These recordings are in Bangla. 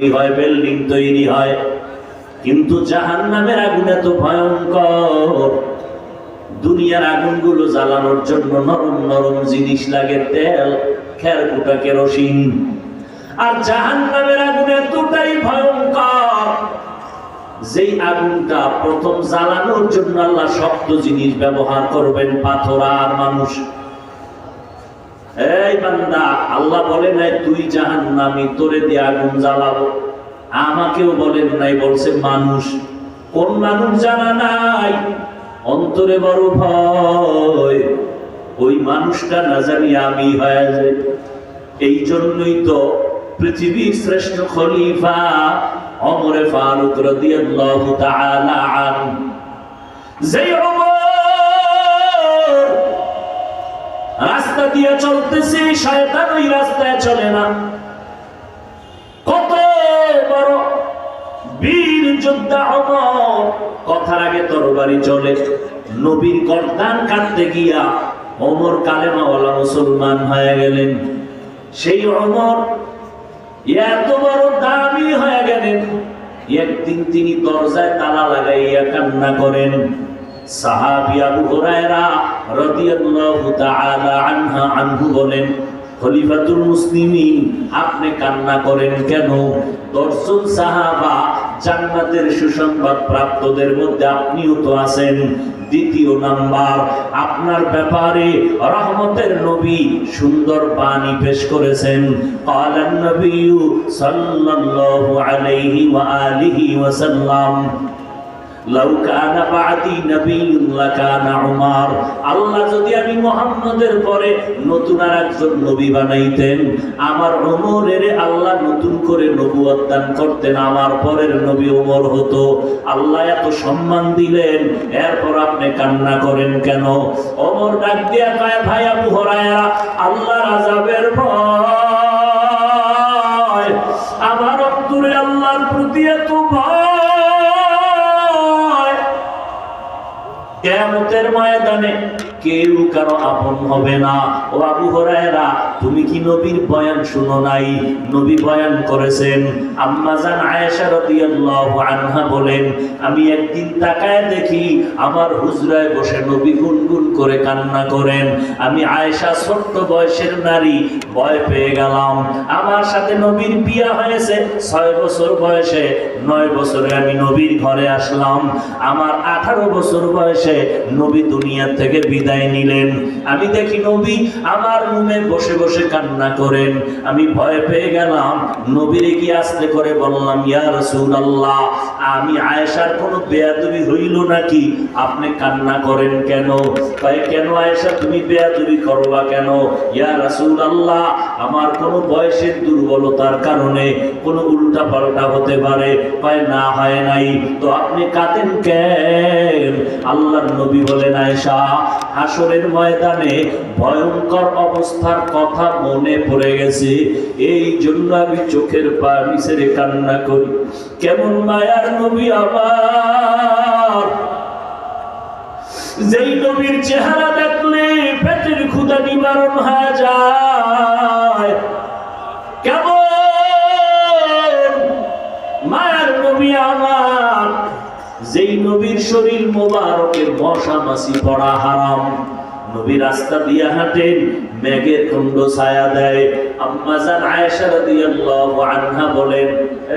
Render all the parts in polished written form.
হয়, বিল্ডিং তৈরি হয়, কিন্তু জাহান্নামের আগুন এত ভয়ঙ্কর। দুনিয়ার আগুনগুলো জ্বালানোর জন্য নরম নরম জিনিস লাগে, তেল, খেরকুটা, কেরোসিন। আর জাহান্নামের আগুন এতটাই ভয়ঙ্কর, যেই আগুনটা প্রথম জ্বালানোর জন্য আল্লাহ শক্ত জিনিস ব্যবহার করবেন, পাথর আর মানুষ। এই বান্দা, আল্লাহ বলে নাই তুই জাহান্নামী, তোরে দিয়ে আগুন জ্বালাবো। আমাকেও বলেন নাই, বলছে মানুষ। কোন মানুষ জানা নাই, অন্তরে বড় ভয়, ওই মানুষটা না জানি আমি হয়ে যায়। এই জন্যই তো পৃথিবীর শ্রেষ্ঠ খলিফা ওমরে ফারুক রাদিয়াল্লাহু তাআলা আনহু, যেই ওমর রাস্তা দিয়ে চলতেছে, শয়তান ওই রাস্তায় চলে না। কত বড় বীর যোদ্ধা ওমর, কথার আগে তরবারি চলে। নবীর গর্দান কাটতে গিয়া ওমর কালেমাওয়ালা মুসলমান হয়ে গেলেন। সেই ওমর এত বড় দামি হয়ে গেলেন, একদিন তিনি দরজায় তালা লাগাইয়া কান্না করেন। সাহাবী আবু হুরায়রা রাদিয়াল্লাহু তাআলা আনহু বলেন, খলিফাতুল মুসলিমিন, আপনি কান্না করেন কেন? 10 জন সাহাবা জান্নাতের সুসংবাদ প্রাপ্তদের মধ্যে আপনিও তো আছেন। দ্বিতীয় নাম্বার, আপনার ব্যাপারে রহমতের নবী সুন্দর বাণী পেশ করেছেন। ক্বালান নবিয়্যু সাল্লাল্লাহু আলাইহি ওয়া আলিহি ওয়াসাল্লাম, লাউ কানা বা'দি নাবিয়্যুন লাকানা উমর। আল্লাহ যদি আমি মুহাম্মদের পরে নতুন আর একজন নবী বানাইতেন, আমার ওমরের আল্লাহ নতুন করে নবুয়ত দান করতেন, আমার পরের নবী ওমর হতো। আল্লাহ এত সম্মান দিলেন, এরপর আপনি কান্না করেন কেন? ওমর ডাক দিয়া কয়, ভাই আবু হুরায়রা, আল্লাহর আযাবের ভয়, আমার অন্তরে আল্লাহর প্রতি এত ভয়, কিয়ামতের ময়দানে কেউ কারো আপন হবে না। ও আবু হুরায়রা, তুমি কি নবীর বয়ান শুনো নাই? নবী বয়ান করেছেন। আম্মা জান আয়েশা রাদিয়াল্লাহু আনহা বলেন, আমি একদিন তাকায় দেখি আমার হুজরায় বসে নবী গুনগুন করে কান্না করেন। আমি আয়েশা, ছোট্ট বয়সের নারী, ভয় পেয়ে গেলাম। আমার সাথে নবীর বিয়ে হয়েছে 6 বছর বয়সে, 9 বছরে আমি নবীর ঘরে আসলাম। আমার 18 বছর বয়সে নবী দুনিয়া থেকে বিদায় নিলেন। আমি দেখি নবী আমার রুমে বসে বসে কান্না করেন। আমি ভয় পেয়ে গেলাম। নবীরে গিয়ে আস্তে করে বললাম, ইয়া রাসূলুল্লাহ, আমি আয়েশার কোনো বেয়াদবি হইল নাকি? আপনি কান্না করেন কেন? কয়, কেন আয়েশা, তুমি বেয়াদবি করবা কেন? ইয়া রাসূলুল্লাহ, আমার কোনো বয়সের দুর্বলতার কারণে কোনো উল্টা পাল্টা হতে পারে। কয়, না, হয় নাই। তো আপনি কাঁদেন কেন? আল্লাহর নবী বলেন, আয়েশা, হাসরের ময়দানে ভয়ঙ্কর অবস্থার কথা মনে পড়ে গেছে, এই জন্য আমি চোখের পানি ছেড়ে কান্না করি। কেমন মায়ার নবী আমার, যেই নবীর চেহারা দেখলে পেটের ক্ষুধা নিবারণ হয়ে যায়। কেমন মায়ার নবী আমার, যেই নবীর শরীর মোবারকের মশা মাছি পড়া হারাম। নবী রাস্তা দিয়ে হাঁটেন, মেঘের খণ্ড ছায়া দেয়। আম্মা জান আয়েশা রাদিয়াল্লাহু আনহা বলেন,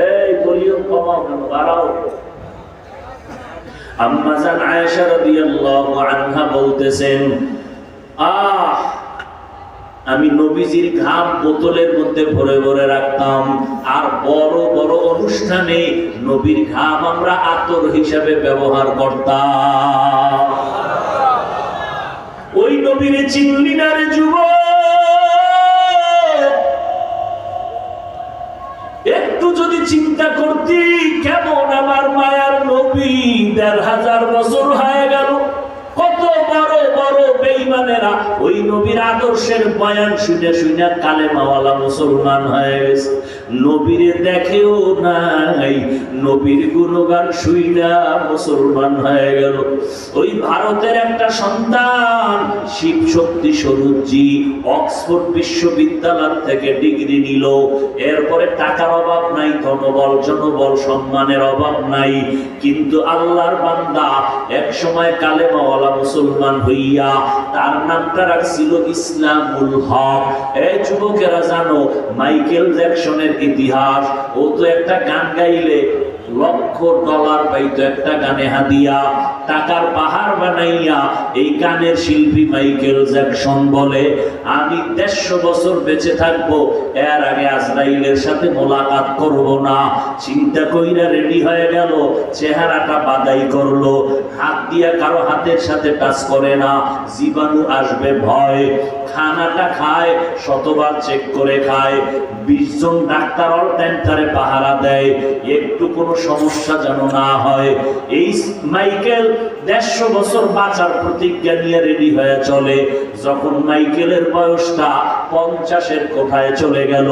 এই ভলিউম কমাও কেন, বাড়াও। আম্মা জান আয়েশা রাদিয়াল্লাহু আনহা বলতেছেন, আমি নবীজির ঘাম বোতলের মধ্যে ভরে ভরে রাখতাম, আর বড় বড় অনুষ্ঠানে নবীর ঘাম আমরা আতর হিসাবে ব্যবহার করতাম। ওই নবীরে চিনলি না রে যুবক? একটু যদি চিন্তা করতি, কেমন আমার মায়ার নবী 1500 বছর হয়ে গেল, কত বড় বড় বেঈমানেরা ওই নবীর আদর্শের বয়ান শুনে শুনে কালেমাওয়ালা মুসলমান হয়ে গেছে। নবীরে দেখেও নাই, নবীর গুণগান শুইনা মুসলমান হয়ে গেল। ওই ভারতের একটা সন্তান শিব শক্তি স্বরূপজি অক্সফোর্ড বিশ্ববিদ্যালয় থেকে ডিগ্রি নিল। এরপরে টাকার অভাব নাই, ধনবল জনবল সম্মানের অভাব নাই, কিন্তু আল্লাহর বান্দা এক সময় কালেমাওয়ালা মুসলমান হইয়া তার নামটা রাখছিল ইসলামুল হক। এই যুবকেরা জানো মাইকেল জ্যাকসনের ইতিহাস? ও তো একটা গান গাইলে $1,00,000 পাইতো একটা গানে হাদিয়া। টাকার পাহাড় বানাইয়া এই গানের শিল্পী মাইকেল জ্যাকসন বলে, আমি 150 বছর বেঁচে থাকবো, এর আগে আজরাইলের সাথে মোলাকাত করব না। চিন্তা কইরা রেডি হয়ে গেল, চেহারাটা বাদাই করলো, হাত দিয়া কারো হাতের সাথে টাচ করে না, জীবাণু আসবে ভয়। খানাটা খায়, শতবার চেক করে খায়, 20 জন ডাক্তার অল টাইম তারে পাহারা দেয়, একটু কোনো সমস্যা যেন না হয়। এই মাইকেল 150 বছর বাঁচার প্রতিজ্ঞা নিয়ে রেডি হয়ে চলে। যখন মাইকেলের বয়সটা 50-এর কোঠায় চলে গেল,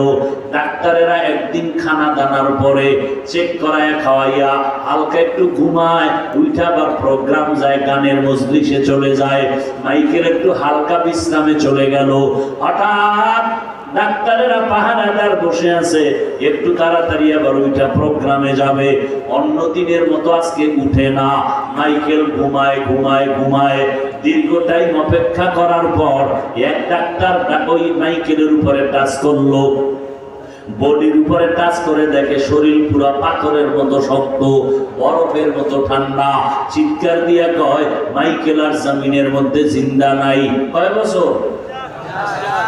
ডাক্তারেরা একদিন খানা দানার পরে চেক করায় খাওয়াইয়া হালকা একটু ঘুমায়, উঠা আবার প্রোগ্রাম যায়, গানের মজলিসে চলে যায়। মাইকেল একটু হালকা বিশ্রামে চলে গেল। হঠাৎ ডাক্তারেরা পাহারাদার বসে আছে, একটু তাড়াতাড়ি আবার ওইটা প্রোগ্রামে যাবে। অন্য দিনের মতো আজকে উঠে না, মাইকেল ঘুমায় ঘুমায় ঘুমায়। দীর্ঘ টাইম অপেক্ষা করার পর এক ডাক্তার ওই মাইকেলের উপরে টাচ করলো, বডির উপরে টাচ করে দেখে শরীর পুরো পাথরের মতো শক্ত, বরফের মতো ঠান্ডা। চিৎকার দিয়া কয়, মাইকেল আর জমিনের মধ্যে জিন্দা নাই। কয় বছর?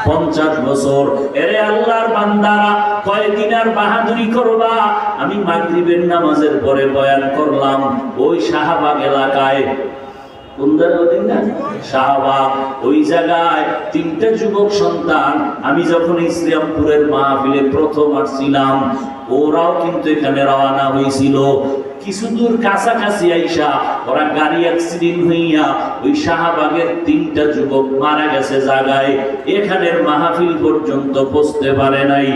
50 বছর। এরে আল্লাহর বান্দারা, কয়দিন আর বাহাদুরি করবা? আমি মাগরিবের নামাজের পরে বয়ান করলাম ওই শাহবাগ এলাকায়। শাহবাগ, ওই জায়গায় 3টে যুবক সন্তান। আমি যখন ইসলামপুরের মাহফিলে প্রথম আসছিলাম, ওরাও কিন্তু এখানে রওনা হয়েছিল। কিছু দূর কাছাকাছি আইসা ওরা গাড়ি অ্যাক্সিডেন্ট হইয়া ওই শাহবাগের 3টা যুবক মারা গেছে জায়গায়। এখানের মাহফিল পর্যন্ত পৌঁছতে পারে নাই।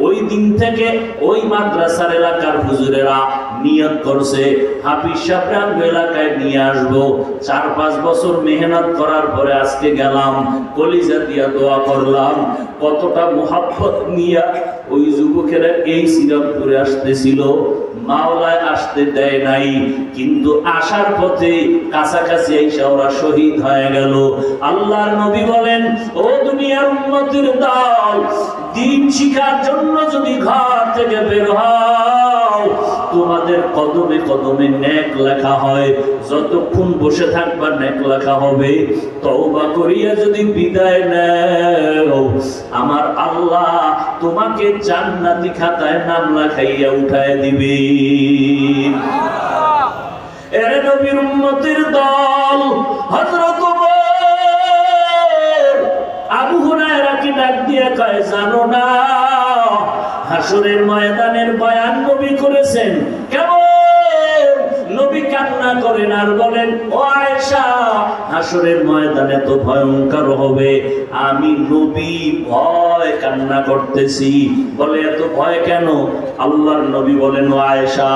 ওই দিন থেকে ওই মাদ্রাসার এলাকার হুজুরেরা নিয়ত করছে, হাফিজ সাহেবরা এলাকায় নিয়ে আসবো। 4-5 বছর মেহনত করার পরে আজকে গেলাম, কলিজা দিয়া দোয়া করলাম। কতটা মুহাব্বত নিয়া ওই যুবকেরা এই শ্রীরামপুরে আসতেছিল, মাওলায় আসতে দেয় নাই, কিন্তু আসার পথে কাছাকাছি এসে ওরা শহীদ হয়ে গেল। আল্লাহর নবী বলেন, ও দুনিয়ার উম্মতের দল, দ্বীন শিখার জন্য যদি ঘর থেকে বের হও, তোমাদের কদমে কদমে নেক লেখা হয়। যতক্ষণ বসে থাকবা নেক লেখা হবে। তওবা করিয়া যদি বিদায় নেও, আমার আল্লাহ তোমাকে জান্নাতি খাতায় নাম লেখাইয়া উঠায় দিবে। এর নবীর উম্মতের দল, হযরত আবু হুরায়রা কি ডাক দিয়ে কয়, জানো না হাসরের ময়দানের বয়ান নবী করেছেন কেমন? নবী কান্না করেন আর বলেন, ও আয়েশা, হাসরের ময়দানে তো ভয়ঙ্কর হবে, আমি নবী ভয় কান্না করতেছি। বলে, এত ভয় কেন? আল্লাহর নবী বলেন, ও আয়েশা,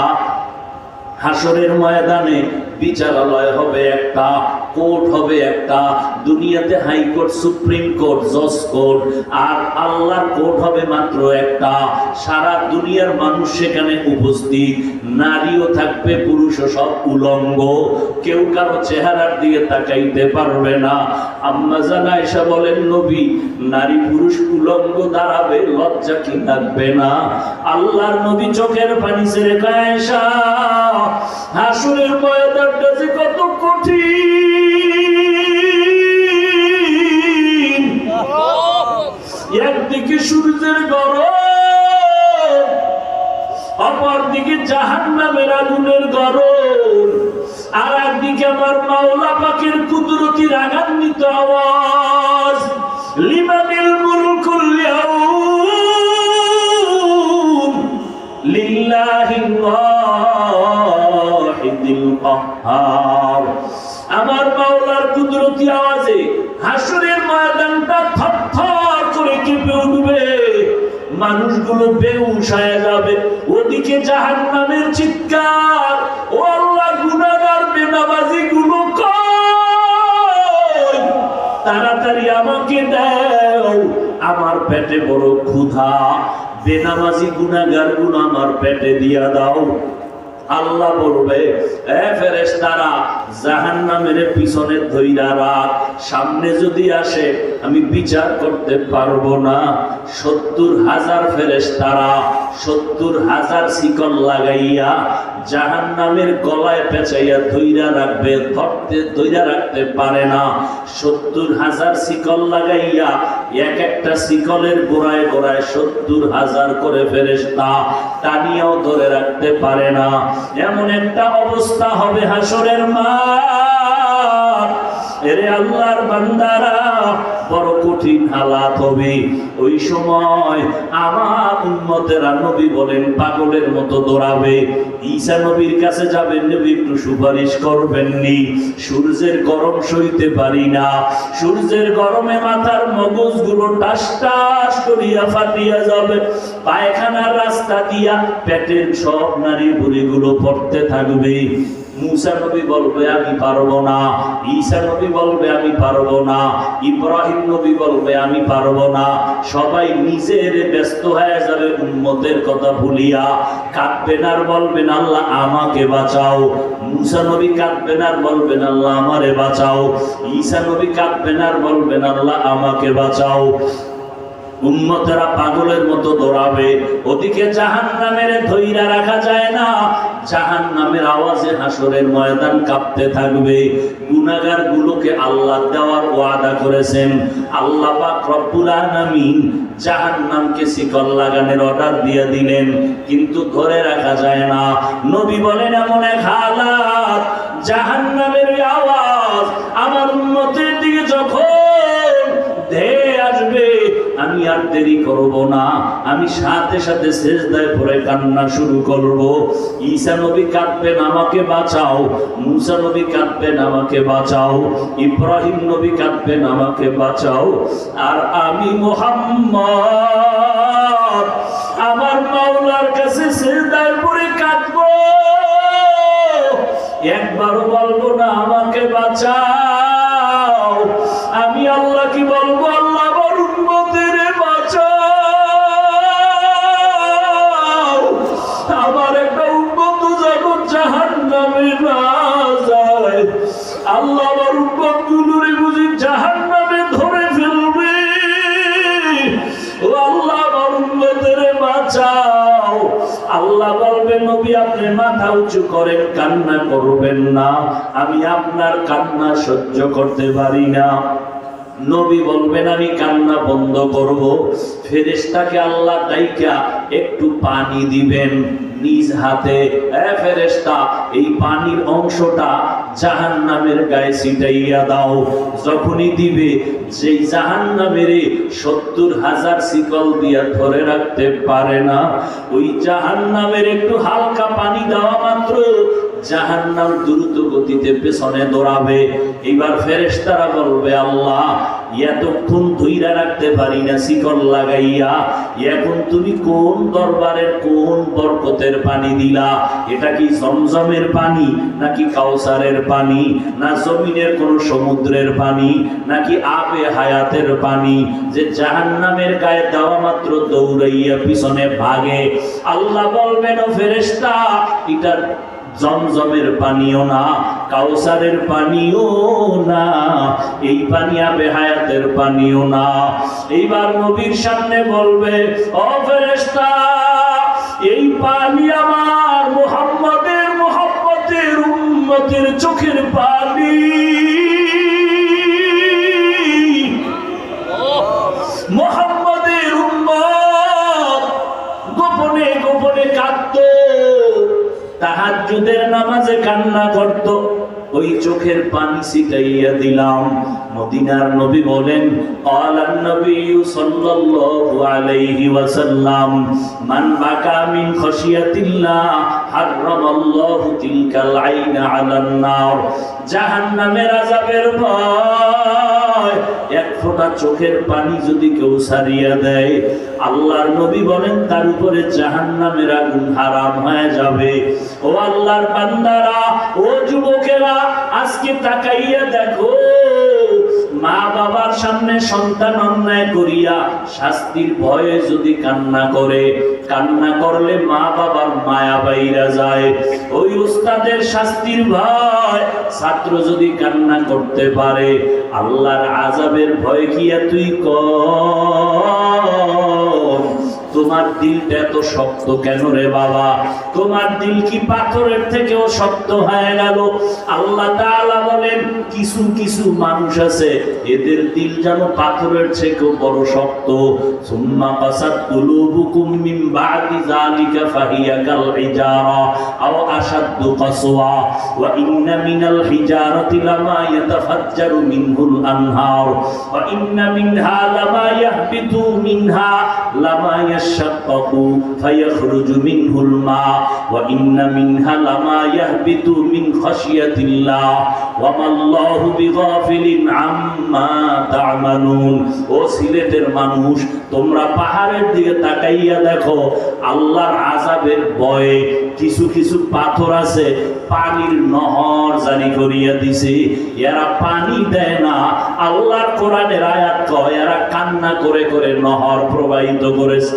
হাসরের ময়দানে বিচারালয় হবে একটা, কোর্ট হবে একটা। দুনিয়াতে হাইকোর্ট, সুপ্রিম কোর্ট, জজ কোর্ট, আর আল্লাহর কোর্ট হবে মাত্র একটা। সারা দুনিয়ার মানুষ সেখানে উপস্থিত, নারীও থাকবে, পুরুষও, সব উলঙ্গ, কেউ কারো চেহারার দিকে তাকাইতে পারবে না। আম্মা জান আয়েশা বলেন, নবী, নারী পুরুষ উলঙ্গ দাঁড়াবে, লজ্জা কি লাগবে না? আল্লাহর নবী চোখের পানি ছেড়ে কয়, আয়েশা, হাসরের ময়দানটা যে কত কঠিন। একদিকে সূর্যের গরম, অপরদিকে জাহান্নামের আগুনের গরম, আর একদিকে আমার মাওলা পাকের কুদরতি রাগান্বিত আওয়াজ, লিমানিল মুলকুল ইয়াউম লিল্লাহিল ওয়াহিদিল কাহ্হার। আমার মাওলার কুদরতি আওয়াজে হাসরের ময়দানটা থরথর করে কেঁপে উঠবে। মানুষগুলো বেহুশ হয়ে যাবে। ওদিকে জাহান্নামের চিৎকার, ও আল্লাহ গুনাহগার বেনামাজি গুলো কই, তাড়াতাড়ি আমাকে দাও, আমার পেটে বড় ক্ষুধা, বেনামাজি গুনাহগার গুলো আমার পেটে দিয়া দাও। আল্লাহ বলবে, এ ফেরেশতারা জাহান্নামের পিছনে ধইরা রাখ, সামনে যদি আসে আমি বিচার করতে পারবো না। 70,000 ফেরেশতারা 70,000 শিকল লাগাইয়া জাহান্নামের গলায় পেঁচাইয়া ধইরা রাখবে, ধইরা রাখতে পারে না। 70,000 শিকল লাগাইয়া এক একটা শিকলের গোড়ায় গোড়ায় 70,000 করে ফেরেশতা টানিয়াও ধরে রাখতে পারে না। এমন একটা অবস্থা হবে হাসরের মাঠ। এরে আল্লাহর বান্দারা, বড় কঠিন হালাত হবে। ওই সময় আমার উম্মতেরা, নবী বলেন, পাগলের মতো দৌড়াবে। ঈসা নবীর কাছে যাবেন, নবী একটু সুপারিশ করবেননি, সূর্যের গরম সইতে পারি না, সূর্যের গরমে মাথার মগজগুলো টাস টাস করিয়া ফাটিয়া যাবে, পায়খানার রাস্তা দিয়া পেটের সব নারী বুড়িগুলো পড়তে থাকবে। মুসা নবী বলবে আমি পারবো না, ঈসা নবী বলবে আমি পারবো না, ইব্রাহিম নবী বলবে আমি পারবো না। সবাই নিজের ব্যস্ত হয়ে যাবে উম্মতের কথা ভুলিয়া, কাঁদবেন আর বলবেন আল্লাহ আমাকে বাঁচাও। মুসা নবী কাঁদবেন আর বলবেন আল্লাহ আমারে বাঁচাও। ঈসা নবী কাঁদবেন আর বলবেন আল্লাহ আমাকে বাঁচাও। উম্মতেরা পাগলের মতো দৌড়াবে। ওদিকে জাহান্নামের ধইরা রাখা যায় না, জাহান্নামের আওয়াজে হাসরের ময়দান কাঁপতে থাকবে। গুনাহগার গুলোকে আল্লাহ দেওয়ার ওয়াদা করেছেন। আল্লাহ পাক রব্বুল আলামিন জাহান্নামকে শিকল লাগানোর অর্ডার দিয়ে দিলেন, কিন্তু ধরে রাখা যায় না। নবী বলেন এমন এক হালাত, জাহান্নামের আওয়াজ আমার উম্মতের দিকে যখন ধেয়ে আসবে, আমি আর দেরি করব না, আমি সাথে সাথে সিজদায় পড়ে কান্না শুরু করব। ঈসা নবী কাঁদবেন আমাকে বাঁচাও, মুসা নবী কাঁদবেন আমাকে বাঁচাও, ইব্রাহিম নবী কাঁদবেন আমাকে বাঁচাও। আর আমি মুহাম্মদ আমার মাওলার কাছে সিজদায় পড়ে কাঁদব, একবারও বলবো না আমাকে বাঁচাও। আমি আল্লাহ কি বলবো, আল্লাহ আমার উম্মতের বাঁচাও। আমার একটা উম্মত যখন জাহান্নামে না যায়, আল্লাহ আমার উম্মত গুলোরে বুঝি জাহান্নামে ধরে ফেলবে। ও আল্লাহ আমার উম্মতের বাঁচাও। আল্লাহ বলবেন নবী আপনি মাথা উঁচু করেন, কান্না করবেন না, আমি আপনার কান্না সহ্য করতে পারি না। নবী বলবেন আমি কান্না বন্ধ করব। ফেরেশতাকে আল্লাহ ডাইকা একটু পানি দিবেন নিজ হাতে। ফেরেশতা এই পানির অংশটা জাহান্নামের গায়ে ছিটাইয়া দাও। যখনই দিবে, যেই জাহান্নামের 70,000 শিকল দিয়া ধরে রাখতে পারে না, ওই জাহান্নামের একটু হালকা পানি দেওয়া মাত্র জাহান্নাম দ্রুত গতিতে পেছনে দৌড়াবে। এবার ফেরেশতারা বলবে আল্লাহ এতক্ষণ ধইরা রাখতে পারি না শিকল লাগাইয়া, এখন তুমি কোন দরবারের কোন বরকতের পানি দিলা? এটা কি জমজমের পানি, নাকি কাউসারের পানি, না জমিনের কোন সমুদ্রের পানি, নাকি আবে হায়াতের পানি যে জাহান্নামের গায়ে দেওয়া মাত্র দৌড়াইয়া পিছনে ভাগে? আল্লাহ বলবেন ও ফেরেশতা এটা জমজমের পানিও না, কাউসারের পানিও না, এই পানি আবে হায়াতের পানিও না। এইবার নবীর সামনে বলবে ও ফেরেশতা এই পানি আমার মুহাম্মদের মুহাম্মতের উম্মতের চোখের পানি। মুহাম্মদের উম্মত গোপনে গোপনে কাঁদতো, তাহাজ্জুদের নামাজে কান্না করত, ওই চোখের পানি ছিটাইয়া দিলাম। মদিনার নবী বলেন ক্বালান নবী সাল্লাল্লাহু আলাইহি ওয়াসাল্লাম মান বাকা মিন খাশিয়াতিল্লাহ হারামাল্লাহু তিলকাল আইনা আলান নার। জাহান্নামের আযাবের ভয় ভয়, এক ফোঁটা চোখের পানি যদি কেউ ছাড়িয়ে দেয়, আল্লাহর নবী বলেন তার উপরে জাহান্নামের আগুন হারাম হয়ে যাবে। ও আল্লাহর বান্দারা, ও যুবকেরা, আজকে তাকাইয়া দেখো, মা বাবার সামনে সন্তান অন্যায় করিয়া শাস্তির ভয়ে যদি কান্না করে, কান্না করলে মা বাবার মায়া বাইরা যায়। ওই উস্তাদের শাস্তির ভয় ছাত্র যদি কান্না করতে পারে, আল্লাহর আযাবের ভয় কি তুই কর? তোমার দিলটা এত শক্ত কেন রে বাবা? তোমার দিল কি পাথরের থেকেও শক্ত হয়ে গেল? আল্লাহ তাআলা বলেন, কিছু কিছু মানুষ আছে এদের দিল যেন পাথরের থেকেও বড় শক্ত। সুম্মা কাসাত কুলুবুকুম মিন বাদি যালিকা ফাহিয়া কাল হিজারা আও আশাদ্দু কাসওয়া ওয়া ইন্না মিনাল হিজারাতি লামা ইয়াতাফাজ্জারু মিনহুল আনহার ওয়া ইন্না মিনহা লামা ইয়াহবিতু মিনহা লামা يشققوا فيخرج منه الماء وإن منها لما يهبط من خشية الله وما الله بغافل عما تعملون। ও সিলেটের মানুষ, তোমরা পাহাড়ের দিকে তাকাইয়া দেখো, আল্লাহর আযাবের ভয়ে কিছু কিছু পাথর আছে পানির নহর জারি করিয়া দিছে। এরা পানি দেয় না, আল্লাহর কোরআনের আয়াত কয় এরা কান্না করে করে নহর প্রবাহিত করেছে।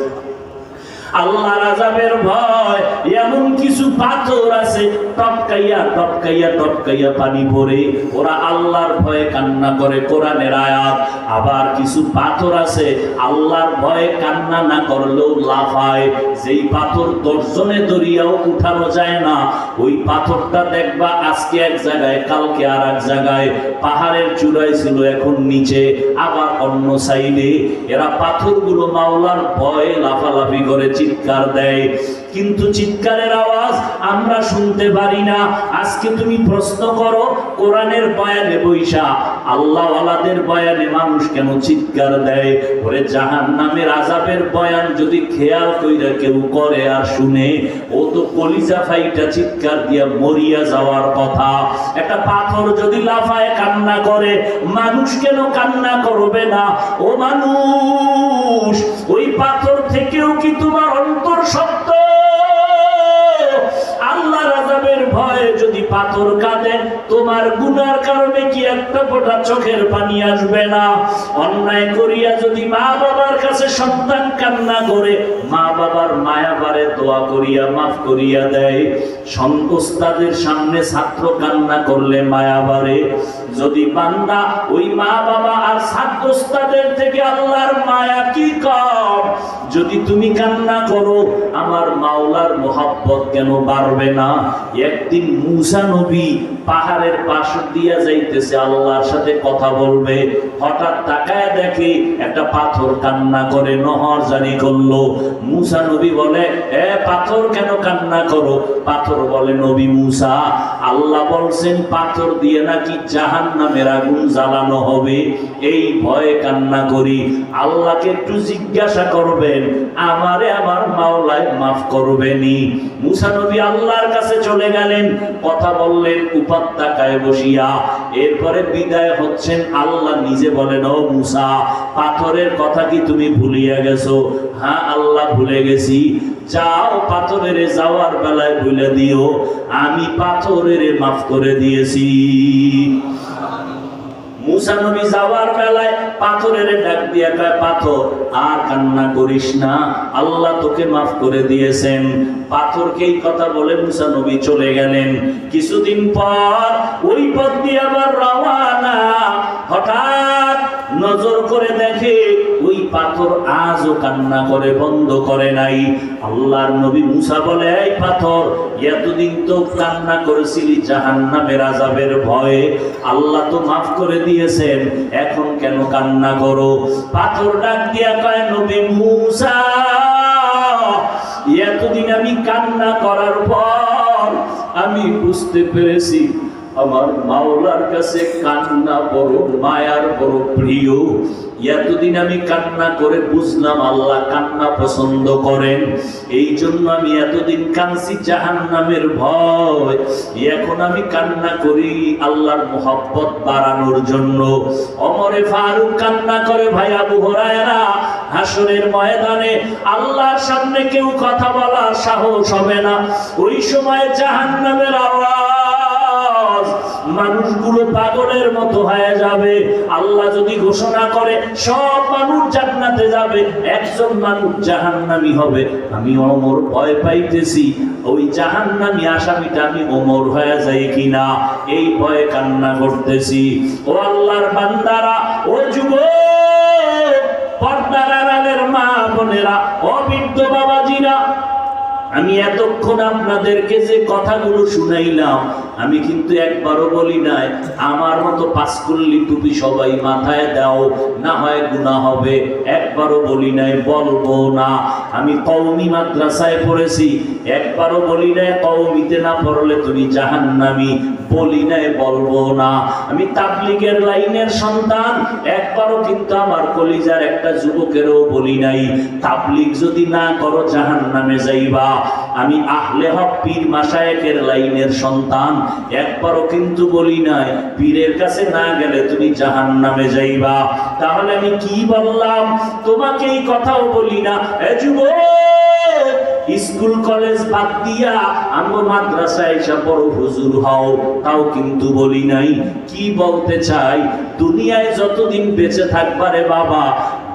আল্লাহর আযাবের ভয় এমন কিছু পাথর আছে টপকাইয়া টপকাইয়া টপকাইয়া পানি পড়ে, ওরা আল্লাহর ভয়ে কান্না করে, কোরআনের আয়াত। আবার কিছু পাথর আছে আল্লাহর ভয়ে কান্না না করলেও লাফায়, যেই পাথর দর্শনে দরিয়াও উঠানো যায় না, ওই পাথরটা দেখবা আজকে এক জায়গায়, কালকে আর এক জায়গায়, পাহাড়ের চূড়ায় ছিল এখন নিচে, আবার অন্য সাইডে। এরা পাথরগুলো মাওলার ভয়ে লাফালাফি করে, চিৎকার দেয়, কিন্তু চিৎকারের আওয়াজ আমরা শুনতে পারি না। আজকে তুমি প্রশ্ন করো, কোরআনের বয়ানে বৈশা আল্লাহওয়ালাদের বয়ানে মানুষ কেন চিৎকার দেয়? ওরে জাহান্নামের আযাবের বয়ান যদি খেয়াল কইরা কেউ করে আর শুনে, ও তো কলিজা ফাইটা চিৎকার দিয়া মরিয়া যাওয়ার কথা। একটা পাথর যদি লাফায় কান্না করে, মানুষ কেন কান্না করবে না? ও মানুষ, ওই পাথর থেকেও কি তোমার অন্তর শক্ত? আল্লাহর আযাবের ভয়ে যদি পাথর কাঁদে, তোমার গুনার কারণে কি একটা ফোঁটা চোখের পানি আসবে না? অন্যায় করিয়া যদি মা বাবার কাছে সন্তান কান্না করে, মা বাবার মায়া বারে দোয়া করিয়া মাফ করিয়া দেয়। ওস্তাদের সামনে ছাত্র কান্না করলে মায়া বারে। যদি বান্দা ওই মা বাবা আর ছাত্র ওস্তাদের থেকে আল্লাহর মায়া কি কম? যদি তুমি কান্না করো, আমার মাওলার মোহাব্বত কেন বাড়বে না? একদিন মূসা নবী পাহাড়ের পাশ দিয়া যাইতেছে, আল্লাহর সাথে কথা বলবে, হঠাৎ তাকায় দেখে একটা পাথর কান্না করে, নহর জারি করলো। মূসা নবী বলে, এ পাথর কেন কান্না করো? পাথর বলে, নবী মূসা, আল্লাহ বলছেন পাথর দিয়ে নাকি জাহান্নামের আগুন জ্বালানো হবে, এই ভয়ে কান্না করি। আল্লাহকে একটু জিজ্ঞাসা করবেন, আমারে আমার মাওলায় মাফ করবেনি? মূসা নবী আল্লাহর কাছে চলে গেলেন, কথা বললেন উপত্যকায় বসিয়া। এরপরে বিদায় হচ্ছেন, আল্লাহ নিজে বলেন, ও মূসা, পাথরের কথা কি তুমি ভুলিয়া গেছো? হ্যাঁ আল্লাহ, ভুলে গেছি। যাও, পাথরের যাওয়ার বেলায় ভুলে দিও, আমি পাথরের মাফ করে দিয়েছি। মূসা নবী যাওয়ার বেলায় পাথরের ডাক দিয়া কয়, পাথর আর কান্না করিস না, আল্লাহ তোকে মাফ করে দিয়েছেন। পাথরকে এই কথা বলে মূসা নবী চলে গেলেন। কিছুদিন পর ওই পথ দিয়ে আবার রওয়ানা। হঠাৎ নজর করে দেখে ওই পাথর আজও কান্না করে, বন্ধ করে নাই। আল্লাহর নবী মূসা বলে, এই পাথর, এতদিন তো কান্না করেছিলি জাহান্নামের আযাবের ভয়ে, আল্লাহ তো মাফ করে দিয়েছেন, এখন কেন কান্না করো? পাথর ডাক দিয়া কয়, নবী মূসা, এতদিন আমি কান্না করার পর আমি বুঝতে পেরেছি আমার মাওলার কাছে কান্না বড় মায়ার বড় প্রিয়। এতদিন আমি কান্না করে বুঝলাম আল্লাহ কান্না পছন্দ করেন, এই জন্য আমি এতদিন কাঁদছি জাহান্নামের ভয়। এখন আমি কান্না করি আল্লাহর মোহাব্বত বাড়ানোর জন্য। ওমরে ফারুক কান্না করে, ভাই আবু হুরায়রা, হাসরের ময়দানে আল্লাহর সামনে কেউ কথা বলার সাহস হবে না। ওই সময় জাহান্নামের আওয়াজ, মানুষগুলো পাগলের মতো হয়ে যাবে। আল্লাহ যদি ঘোষণা করে সব মানুষ জান্নাতে যাবে, একজন মানুষ জাহান্নামী হবে, আমি ওমর ভয় পাইতেছি ওই জাহান্নামী আসামিটা আমি ওমর হয়ে যাই কিনা, এই ভয়ে কান্না করতেছি। ও আল্লাহর বান্দারা, ও যুবক, পর্দার আড়ালের মা বোনেরা, ও বৃদ্ধ বাবাজিরা, আমি এতক্ষণ আপনাদেরকে যে কথাগুলো শুনাইলাম, আমি কিন্তু একবারও বলি নাই আমার মতো পাঁচকুল্লি টুপি সবাই মাথায় দাও, না হয় গুনাহ হবে। একবারও বলি নাই, বলবো না। আমি কওমি মাদ্রাসায় পড়েছি, একবারও বলি নাই কওমিতে না পড়লে তুমি জাহান্নামী, বলি নাই, বলবো না। আমি তাবলীগের লাইনের সন্তান, একবারও কিন্তু আমার কলিজার একটা যুবকেরও বলি নাই তাবলীগ যদি না করো জাহান্নামে যাইবা। আমি আহলে হক পীর মাশায়েখের লাইনের সন্তান, একবারও কিন্তু বলি নাই পীরের কাছে না গেলে তুমি জাহান্নামে যাইবা। তাহলে আমি কি বললাম? তোমাকে এই কথাও বলি না এ যুবক, স্কুল কলেজ বাদ দিয়া আমরা মাদ্রাসায় এসে বড় হুজুর হও, তাও কিন্তু বলি নাই। কি বলতে চাই? দুনিয়ায় যতদিন বেঁচে থাকবা রে বাবা,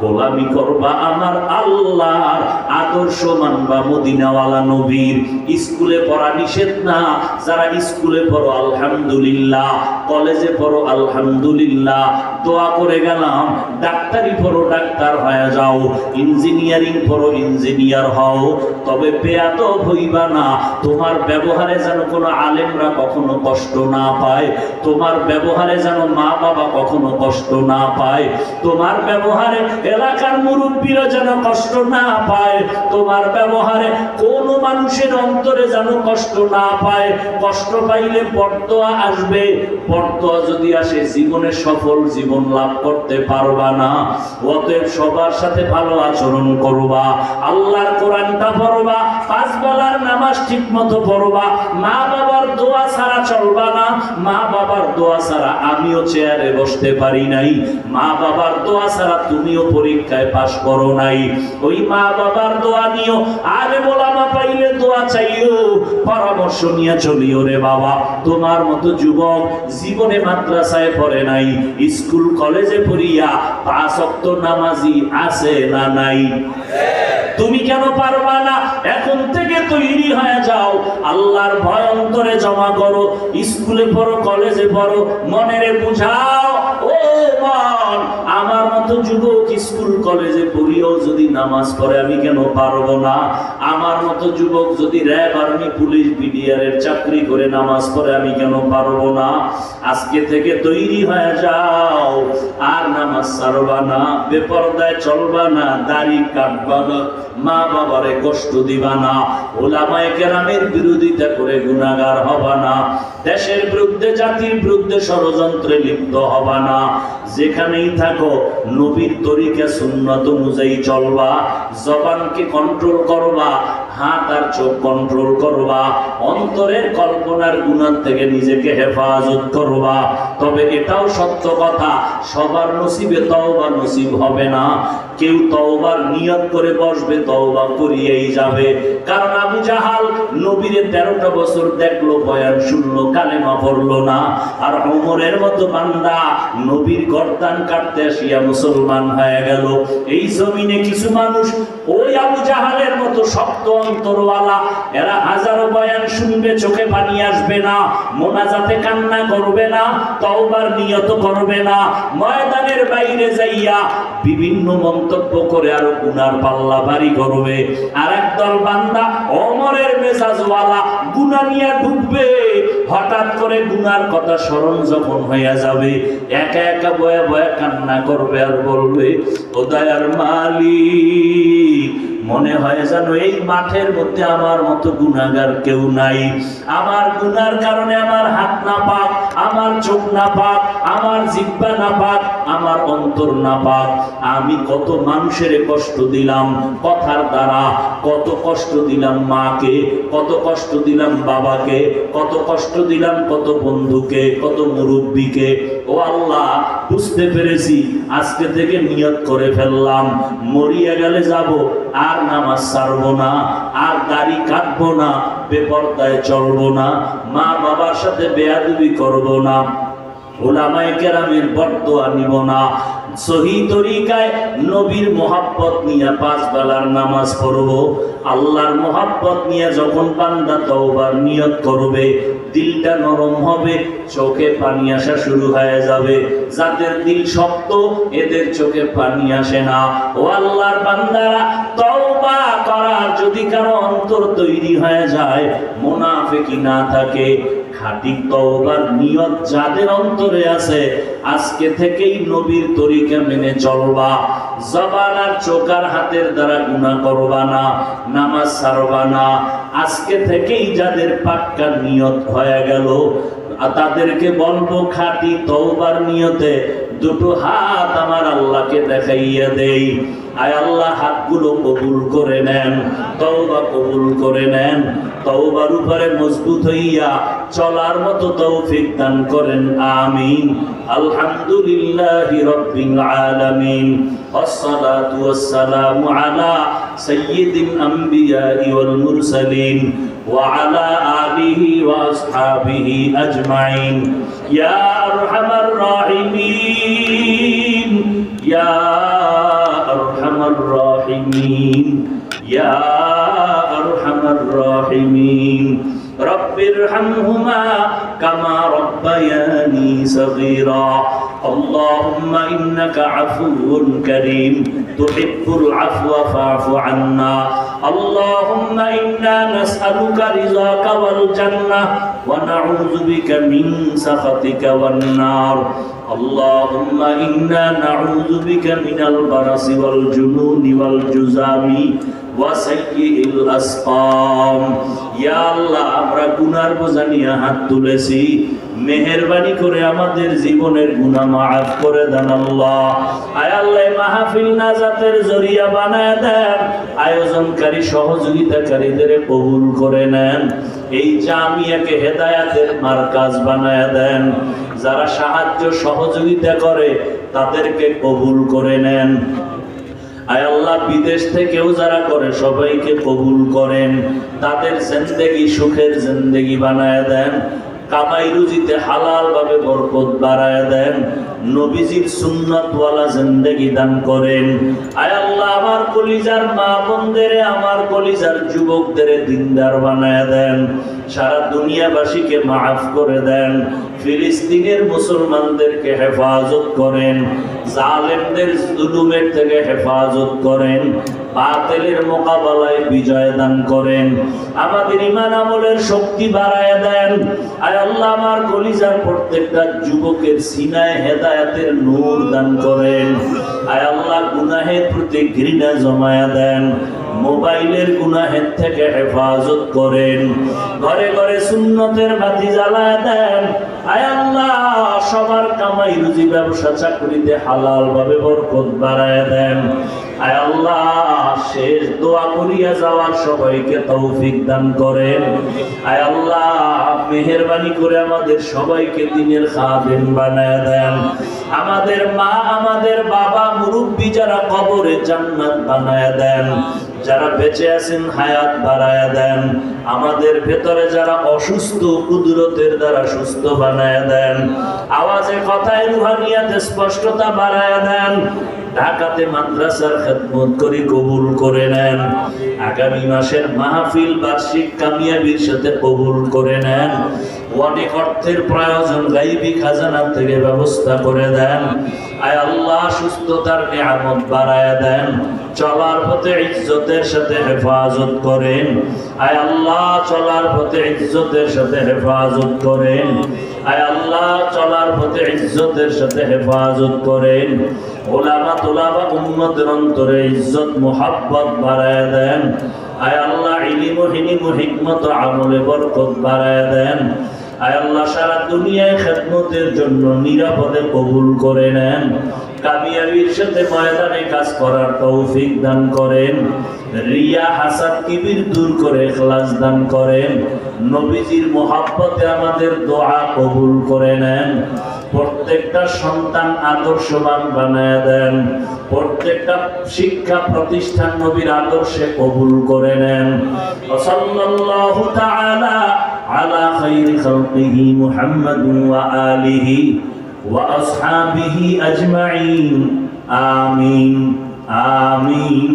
গোলামি করবা আমার আল্লাহর, আদর্শ মানবা মদিনাওয়ালা নবীর। স্কুলে পড়া নিষেধ না, যারা স্কুলে পড়ো আলহামদুলিল্লাহ, কলেজে পড়ো আলহামদুলিল্লাহ, দোয়া করে গেলাম ডাক্তারি পড়ো ডাক্তার হয়ে যাও, ইঞ্জিনিয়ারিং পড়ো ইঞ্জিনিয়ার হও, তবে বেয়াদব হইবা না। তোমার ব্যবহারে যেন কোনো আলেমরা কখনো কষ্ট না পায়, তোমার ব্যবহারে যেন মা বাবা কখনো কষ্ট না পায়, তোমার ব্যবহারে এলাকার মুরব্বীরা যেন কষ্ট না পায়, তোমার ব্যবহারে কোনো মানুষের অন্তরে যেন কষ্ট না পায়। কষ্ট পাইলে বরদোয়া আসবে, বরদোয়া যদি আসে জীবনে সফল জীবন লাভ করতে পারবা না। অতএব সবার সাথে ভালো আচরণ করবা, আল্লাহর কোরআনটা পড়বা, পাঁচ বেলার নামাজ ঠিক মতো পড়বা, মা বাবার দোয়া ছাড়া চলবা না। মা বাবার দোয়া ছাড়া আমিও চেয়ারে বসতে পারি নাই, মা বাবার দোয়া ছাড়া তুমিও পরীক্ষায় পাশ করো নাই। ওই মা বাবার দোয়া নিও, আরে ওলামা পাইলে দোয়া চাইও, পরামর্শ নিয়ে চলিও রে বাবা। তোমার মতো যুবক জীবনে মাদ্রাসায় পড়ে নাই, স্কুল কলেজে পড়িয়া 5 ওয়াক্ত নামাজি আছে না নাই? তুমি কেন পারবা না? এখন থেকে তৈরি হয়ে যাও, আল্লাহর ভয় অন্তরে জমা করো, স্কুলে পড়ো কলেজে পড়ো, মনেরে বুঝাও ও মন, আমার মতো যুবক স্কুল কলেজে পড়িও যদি নামাজ পড়ে আমি কেন পারবো না? আমার মতো যুবক যদি র্যাব আর্মি পুলিশ বিডিআরের চাকরি করে নামাজ পড়ে আমি কেন পারবো না? আজকে থেকে তৈরি হয়ে যাও, আর নামাজ ছাড়বা না, বেপরদায় চলবা না, দাড়ি কাটবা না, মা বাবারে কষ্ট দিবা না, ওলামায়ে কেরামের বিরোধিতা করে গুনাহগার হবা না, দেশের বিরুদ্ধে জাতির বিরুদ্ধে ষড়যন্ত্রে লিপ্ত হবা না। যেখানেই থাকো নবীর তরিকা সুন্নাত অনুযায়ী চলবা, জবানকে কন্ট্রোল করবা, হাত আর চোখ কন্ট্রোল করবা, অন্তরের কল্পনার গুনাহ থেকে নিজেকে হেফাজত করবা। তবে এটাও সত্য কথা, সবার নসিবে তওবা নসিব হবে না। কেউ তওবার নিয়ত করে বসবে, তওবা করিয়েই যাবে। কারণ আবু জাহাল নবীরে 13টা বছর দেখলো, বয়ান শুনলো, কালেমা পড়লো না। আর ওমরের মতো বান্দা নবীর গর্দান কাটতে আসিয়া মুসলমান হয়ে গেল। এই জমিনে কিছু মানুষ ওই আবু জাহালের মতো শক্ত অন্তরওয়ালা, এরা হাজারো বয়ান শুনবে, চোখে পানি আসবে না, মোনাজাতে কান্না করবে না, তওবার নিয়ত করবে না, ময়দানের বাইরে যাইয়া বিভিন্ন মন্তব্য করে আরো গুনার পাল্লা ভারী করবে। আর একদল বান্দা ওমরের মেজাজওয়ালা, গুনাহ নিয়ে ঢুকবে, হঠাৎ করে গুনার কথা স্মরণ যখন হইয়া যাবে, একা একা বয়া বয়া কান্না করবে আর বলবে, ও দয়ার মালিক, মনে হয় যেন এই মাঠের মধ্যে আমার মতো গুনাহগার কেউ নাই। আমার গুনার কারণে আমার হাত না পাক, আমার চোখ না পাক, আমার জিহ্বা না পাক, আমার অন্তর না পাক। আমি কত মানুষের কষ্ট দিলাম কথার দ্বারা, কত কষ্ট দিলাম মাকে, কত কষ্ট দিলাম বাবাকে, কত কষ্ট দিলাম কত বন্ধুকে, কত মুরব্বীকে। ও আল্লাহ, বুঝতে পেরেছি, আজকে থেকে নিয়ত করে ফেললাম, মরিয়া গেলে যাব, আর নামাজ ছাড়বো না, আর দাড়ি কাটবো না, বেপরদায় চলবো না, মা বাবার সাথে বেয়াদবি করবো না, উলামায়ে কেরামের বরদোয়া নিব না, সহি তরিকায় নবীর মোহাব্বত নিয়ে 5 বেলার নামাজ পড়বো। আল্লাহর মোহাব্বত নিয়ে যখন বান্দা তওবার নিয়ত করবে, দিলটা নরম হবে, চোখে পানি আসা শুরু হয়ে যাবে। যাদের দিল শক্ত, এদের চোখে পানি আসে না। ও আল্লাহর বান্দারা, তওবা করার যদি কারো অন্তর তৈরি হয়ে যায়, মুনাফিকি না থাকে, খাঁটি তওবার নিয়ত যাদের অন্তরে আছে, আজকে থেকেই নবীর তরিকা মেনে চলবা। জবান আর চোখ আর হাতের দ্বারা গুনাহ করবা না, নামাজ ছাড়বা না। আজকে থেকেই যাদের পাক্কা নিয়ত হয়ে গেল, তাদেরকে বলবো খাঁটি তওবার নিয়তে দুটো হাত আমার আল্লাহকে দেখাইয়া দেই। আয় আল্লাহ, হাতগুলো কবুল করে নেন, তওবা কবুল করে নেন, তওবার উপরে মজবুত হইয়া চলার মতো তৌফিক দান করেন, আমিন। আলহামদুলিল্লাহি রাব্বিল আলামিন, ওয়াসসালাতু ওয়াসসালামু আলা সাইয়্যিদিল আমবিয়াই ওয়াল মুরসালিন ওয়া আলা আলিহি ওয়া আসহাবিহি আজমাইন। ইয়া আরহামার রাহিমিন, ইয়া আরহামার রাহিমিন, ইয়া আরহামার রাহিমিন। রব্বিরহামহুমা কামা রব্বায়ানি সগীরা। اللهم إنك عفو كريم تحب العفو فاعف عنا. اللهم إنا نسألك رضاك والجنة ونعوذ بك من سخطك والنار. اللهم إنا نعوذ بك من البرص والجنون والجذام وسيء الأسقام. يا الله, আমরা গুনার বোঝা নিয়ে হাত তুলেছি, মেহেরবানি করে আমাদের জীবনের গুনাহ মাফ করে দেন আল্লাহ। আয় আল্লাহ, মাহফিল নাজাতের জরিয়া বানায় দেন, আয়োজনকারী সহযোগিতাকারীদের কবুল করে নেন, এই জামিয়াকে হেদায়েতের মারকাজ বানায় দেন, যারা সাহায্য সহযোগিতা করে তাদেরকে কবুল করে নেন। আয় আল্লাহ, বিদেশ থেকেও যারা করে সবাইকে কবুল করেন, তাদের জিন্দেগি সুখের জিন্দেগি বানায় দেন, কামাই রুজিতে হালাল ভাবে বরকত বাড়ায় দেন, নবীজির সুন্নাতওয়ালা জিন্দেগি দান করেন। আয় আল্লাহ, আমার কলিজার মা বোনদের, আমার কলিজার যুবকদের দিনদার বানায় দেন, সারা দুনিয়াবাসীকে মাফ করে দেন, ফিলিস্তিনের মুসলমানদেরকে হেফাজত করেন, জালেমদের জুলুমের থেকে হেফাজত করেন, বাতিলের মোকাবেলায় বিজয় দান করেন, আমাদের ঈমান আমলের শক্তি বাড়ায় দেন। আয় আল্লাহ, আমার কলিজার প্রত্যেকটা যুবকের সিনায় হেদায়েতের নূর দান করেন। আয় আল্লাহ, গুনাহের প্রতি ঘৃণা জমায়া দেন, মোবাইলের গুনাহের থেকে হেফাজত করেন, ঘরে ঘরে সুন্নতের বাতি জ্বালায় দেন। আয় আল্লাহ, সবার কামাই রুজি ব্যবসা চাকরিতে হালাল ভাবে বরকত বাড়ায় দেন। আয় আল্লাহ, শেষ দোয়া করিয়া যাওয়ার সবাইকে তৌফিক দান করেন। আয় আল্লাহ, মেহেরবানি করে আমাদের সবাইকে দ্বীনের খাদেম বানায় দেন, আমাদের মা, আমাদের বাবা, মুরব্বী যারা কবরে জান্নাত বানায় দেন, যারা বেঁচে আছেন হায়াত বাড়ায় দেন, আমাদের ভেতরে যারা অসুস্থ কুদরতের দ্বারা সুস্থ বানায় দেন, আওয়াজে কথায় রুহানিয়াতে স্পষ্টতা বাড়ায় দেন, ঢাকাতে মাদ্রাসার খেদমত করে কবুল করে নেন, আগামী মাসের মাহফিল বার্ষিক কামিয়াবির সাথে কবুল করে নেন, অনেক অর্থের প্রয়োজন গাইবি খাজানা থেকে ব্যবস্থা করে দেন। আয় আল্লাহ সুস্থতার নিয়ামত বাড়ায়া দেন, চলার পথে ইজ্জতের সাথে হেফাজত করেন। আয় আল্লাহ চলার পথে ইজ্জতের সাথে হেফাজত করেন। আয় আল্লাহ চলার পথে ইজ্জতের সাথে হেফাজত করেন। ওলামা তোলাবা উম্মতের অন্তরে ইজ্জত মুহাব্বত বাড়ায়া দেন। আয় আল্লাহ ইলম ও হিলিম ও হিকমত ও আমলে বরকত বাড়ায়া দেন। আয় আল্লাহ সারা দুনিয়ায় খেদমতের জন্য নিরাপদে কবুল করে নেন। কামিয়াবির সাথে ময়দানে কাজ করার তৌফিক দান করেন। রিয়া হাসাদ কিবির দূর করে ইখলাস দান করেন। নবীজির মুহাব্বতে আমাদের দোয়া কবুল করে নেন। প্রত্যেকটা সন্তান আদর্শবান বানায় দেন। প্রত্যেকটা শিক্ষা প্রতিষ্ঠান নবীর আদর্শে কবুল করে নেন। সাল্লাল্লাহু তাআলা আলা খায়রি খালকিহি মুহাম্মাদিন ওয়া আলিহি ওয়া আসহাবিহি আজমাইন। আমিন আমিন।